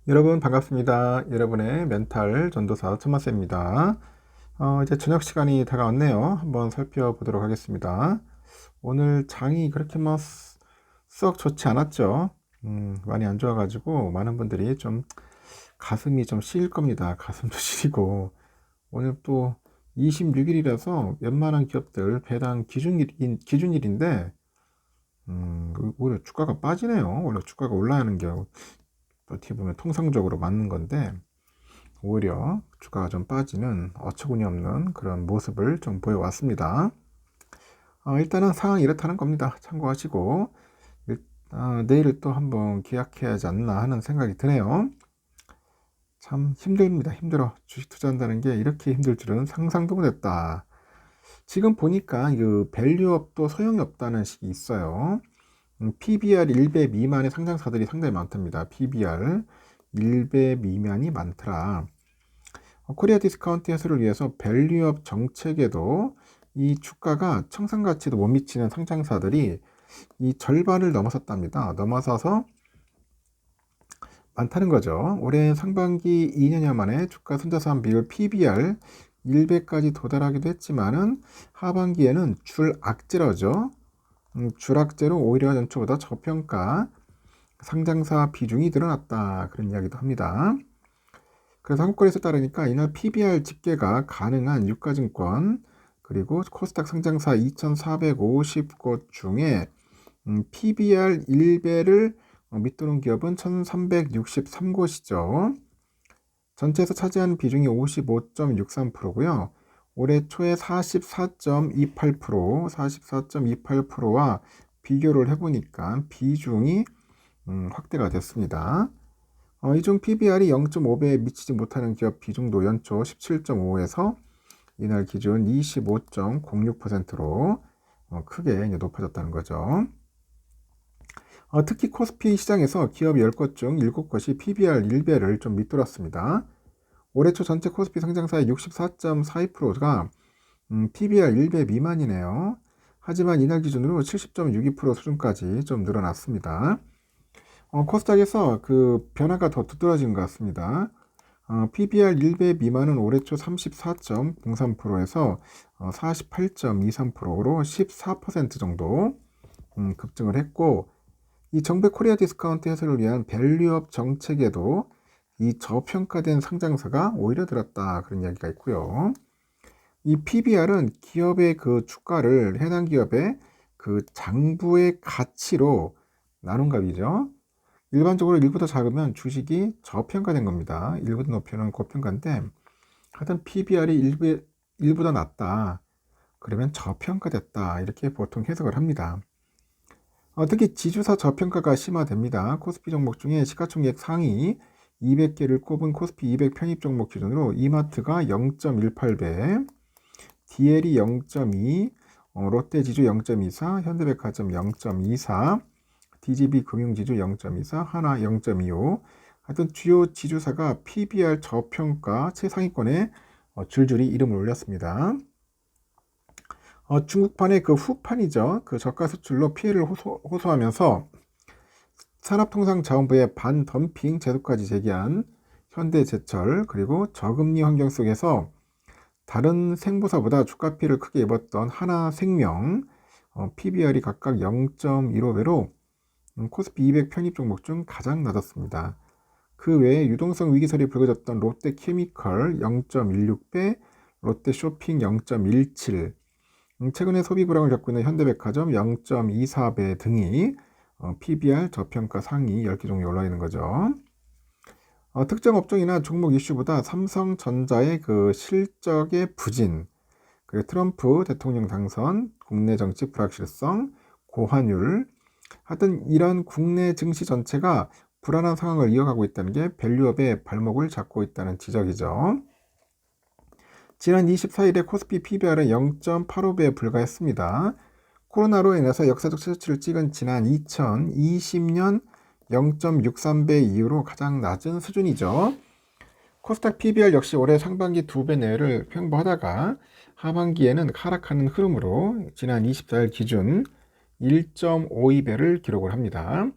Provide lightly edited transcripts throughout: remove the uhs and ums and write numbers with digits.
여러분 반갑습니다. 여러분의 멘탈 전도사 토마스입니다. 이제 저녁 시간이 다가왔네요. 한번 살펴보도록 하겠습니다. 오늘 장이 그렇게 썩 좋지 않았죠. 많이 안 좋아가지고 많은 분들이 좀 가슴이 좀 시릴 겁니다. 가슴도 시리고 오늘 또 26일이라서 웬만한 기업들 배당 기준일인데 오히려 주가가 빠지네요. 원래 주가가 올라야 하는 게 어떻게 보면 통상적으로 맞는 건데 오히려 주가가 좀 빠지는 어처구니 없는 그런 모습을 좀 보여왔습니다. 일단은 상황이 이렇다는 겁니다. 참고하시고 내일 또 한번 기약해야 하지 않나 하는 생각이 드네요. 참 힘듭니다. 힘들어. 주식 투자한다는 게 이렇게 힘들 줄은 상상도 못했다. 지금 보니까 그 밸류업도 소용이 없다는 식이 있어요. PBR 1배 미만의 상장사들이 상당히 많답니다. PBR 1배 미만이 많더라. 코리아 디스카운트 해소를 위해서 밸류업 정책에도 이 주가가 청산가치도 못 미치는 상장사들이 이 절반을 넘어섰답니다. 넘어서서 많다는 거죠. 올해 상반기 2년여 만에 주가 손자산 비율 PBR 1배까지 도달하기도 했지만은 하반기에는 줄악재로죠. 줄악재로 오히려 연초보다 저평가 상장사 비중이 늘어났다. 그런 이야기도 합니다. 그래서 한국거래소 따르니까 이날 PBR 집계가 가능한 유가증권 그리고 코스닥 상장사 2,450곳 중에 PBR 1배를 밑도는 기업은 1,363곳이죠. 전체에서 차지하는 비중이 55.63%고요. 올해 초에 44.28%와 비교를 해보니까 비중이 확대가 됐습니다. 이중 PBR이 0.5배에 미치지 못하는 기업 비중도 연초 17.5에서 이날 기준 25.06%로 크게 높아졌다는 거죠. 특히 코스피 시장에서 기업 10곳 중 7곳이 PBR 1배를 좀 밑돌았습니다. 올해 초 전체 코스피 상장사의 64.42%가 PBR 1배 미만이네요. 하지만 이날 기준으로 70.62% 수준까지 좀 늘어났습니다. 코스닥에서 그 변화가 더 두드러진 것 같습니다. PBR 1배 미만은 올해 초 34.03%에서 48.23%로 14% 정도 급증을 했고, 이 정배 코리아 디스카운트 해소를 위한 밸류업 정책에도 이 저평가된 상장사가 오히려 들었다. 그런 이야기가 있고요. 이 PBR은 기업의 그 주가를 해당 기업의 그 장부의 가치로 나눈 값이죠. 일반적으로 1보다 작으면 주식이 저평가된 겁니다. 1보다 높이는 고평가인데 하여튼 PBR이 1보다 낮다. 그러면 저평가됐다. 이렇게 보통 해석을 합니다. 특히 지주사 저평가가 심화됩니다. 코스피 종목 중에 시가총액 상위 200개를 꼽은 코스피 200 편입 종목 기준으로 이마트가 0.18배, DL이 0.2, 롯데지주 0.24, 현대백화점 0.24, DGB 금융지주 0.24, 하나 0.25. 하여튼 주요 지주사가 PBR 저평가 최상위권에 줄줄이 이름을 올렸습니다. 중국판의 그 후판이죠. 그 저가 수출로 피해를 호소하면서 산업통상자원부의 반덤핑 제도까지 제기한 현대제철, 그리고 저금리 환경 속에서 다른 생보사보다 주가 피해를 크게 입었던 하나생명, PBR이 각각 0.15배로 코스피 200 편입 종목 중 가장 낮았습니다. 그 외에 유동성 위기설이 불거졌던 롯데케미컬 0.16배, 롯데쇼핑 0.17, 최근에 소비 불황을 겪고 있는 현대백화점 0.24배 등이 PBR 저평가 상위 10개 종류에 올라 있는 거죠. 특정 업종이나 종목 이슈보다 삼성전자의 그 실적의 부진, 그리고 트럼프 대통령 당선, 국내 정치 불확실성, 고환율, 하여튼 이런 국내 증시 전체가 불안한 상황을 이어가고 있다는 게 밸류업의 발목을 잡고 있다는 지적이죠. 지난 24일에 코스피 PBR은 0.85배에 불과했습니다. 코로나로 인해서 역사적 최저치를 찍은 지난 2020년 0.63배 이후로 가장 낮은 수준이죠. 코스닥 PBR 역시 올해 상반기 2배 내외를 횡보하다가 하반기에는 하락하는 흐름으로 지난 24일 기준 1.52배를 기록을 합니다.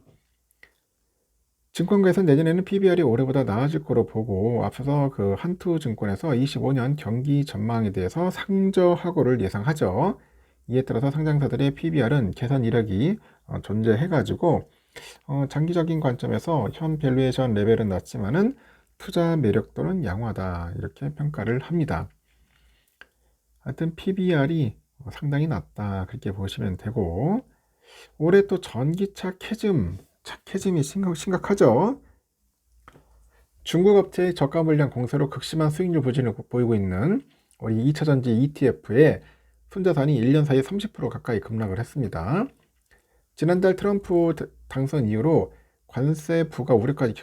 증권가에서 내년에는 PBR이 올해보다 나아질 거로 보고 앞서서 그 한투증권에서 25년 경기 전망에 대해서 상저하고를 예상하죠. 이에 따라서 상장사들의 PBR은 개선 이력이 존재해가지고 장기적인 관점에서 현 밸류에이션 레벨은 낮지만은 투자 매력도는 양호하다 이렇게 평가를 합니다. 하여튼 PBR이 상당히 낮다 그렇게 보시면 되고 올해 또 전기차 캐즘이 심각하죠. 중국 업체의 저가 물량 공세로 극심한 수익률 부진을 보이고 있는 우리 2차전지 ETF의 순자산이 1년 사이에 30% 가까이 급락을 했습니다. 지난달 트럼프 당선 이후로 관세 부과 우려까지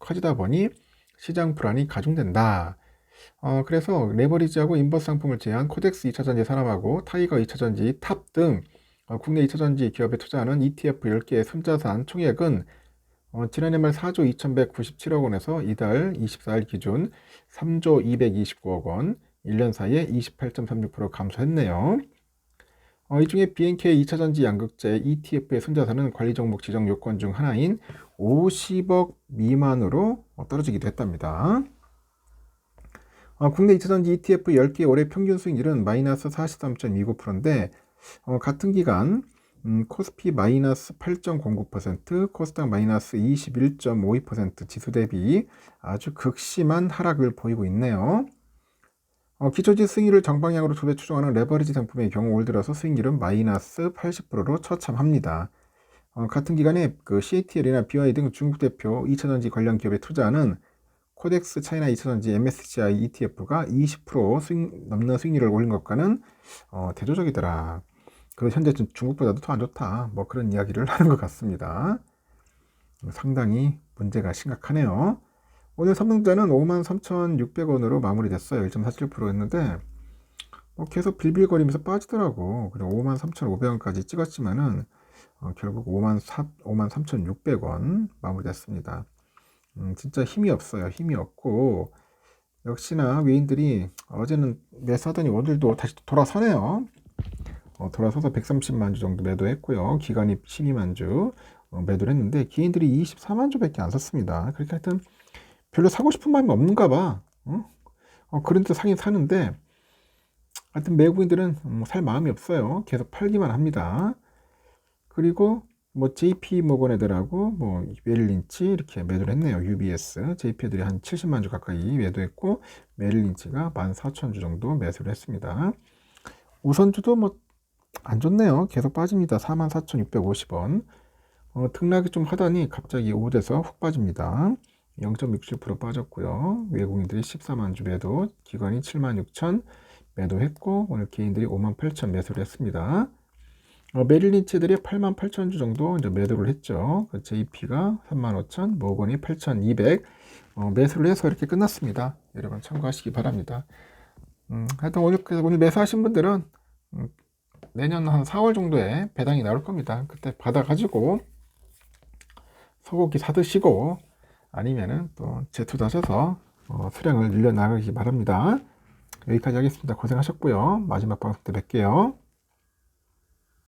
커지다 보니 시장 불안이 가중된다. 그래서 레버리지하고 인버스 상품을 제한 코덱스 2차전지 산업하고 타이거 2차전지 탑 등 국내 2차전지 기업에 투자하는 ETF 10개의 순자산 총액은 지난해 말 4조 2197억 원에서 이달 24일 기준 3조 229억 원, 1년 사이에 28.36% 감소했네요. 이 중에 BNK 2차전지 양극재 ETF의 순자산은 관리 종목 지정 요건 중 하나인 50억 미만으로 떨어지기도 했답니다. 국내 2차전지 ETF 10개 올해 평균 수익률은 마이너스 43.29%인데 같은 기간 코스피 마이너스 8.09%, 코스닥 마이너스 21.52% 지수 대비 아주 극심한 하락을 보이고 있네요. 기초지수 수익률을 정방향으로 2배 추정하는 레버리지 상품의 경우 올 들어서 수익률은 마이너스 80%로 처참합니다. 같은 기간에 그 CATL이나 BY 등 중국 대표 2차전지 관련 기업에 투자하는 코덱스 차이나 2차전지 MSCI ETF가 20% 넘는 수익률을 올린 것과는 대조적이더라. 그 현재 중국보다도 더 안 좋다. 뭐 그런 이야기를 하는 것 같습니다. 상당히 문제가 심각하네요. 오늘 삼성전자는 53,600원으로 마무리됐어요. 1.47%였는데 계속 빌빌거리면서 빠지더라고. 그리고 53,500원까지 찍었지만은 결국 53,600원 마무리됐습니다. 진짜 힘이 없어요. 힘이 없고 역시나 외인들이 어제는 매수하더니 오늘도 다시 돌아서네요. 돌아서서 130만 주 정도 매도했고요. 기관이 12만 주 매도를 했는데 개인들이 24만 주밖에 안 샀습니다. 그렇게 하여튼 별로 사고 싶은 마음이 없는가 봐. 그런데 사긴 사는데 하여튼 외국인들은 살 마음이 없어요. 계속 팔기만 합니다. 그리고 뭐 JP 모건 애들하고 뭐 메릴린치 이렇게 매도를 했네요. UBS, JP 애들이 한 70만 주 가까이 매도했고 메릴린치가 14,000주 정도 매수를 했습니다. 우선주도 뭐 안 좋네요. 계속 빠집니다. 44,650원. 등락이 좀 하더니 갑자기 5대서 훅 빠집니다. 0.67% 빠졌고요. 외국인들이 14만 주 매도, 기관이 76,000 매도했고 오늘 개인들이 58,000 매수를 했습니다. 메릴린치들이 88,000주 정도 이제 매도를 했죠. JP가 35,000, 모건이 8,200 매수를 해서 이렇게 끝났습니다. 여러분 참고하시기 바랍니다. 하여튼 오늘 매수하신 분들은 내년 한 4월 정도에 배당이 나올 겁니다. 그때 받아가지고 소고기 사드시고 아니면은 또 재투자하셔서 수량을 늘려나가기 바랍니다. 여기까지 하겠습니다. 고생하셨고요. 마지막 방송 때 뵐게요.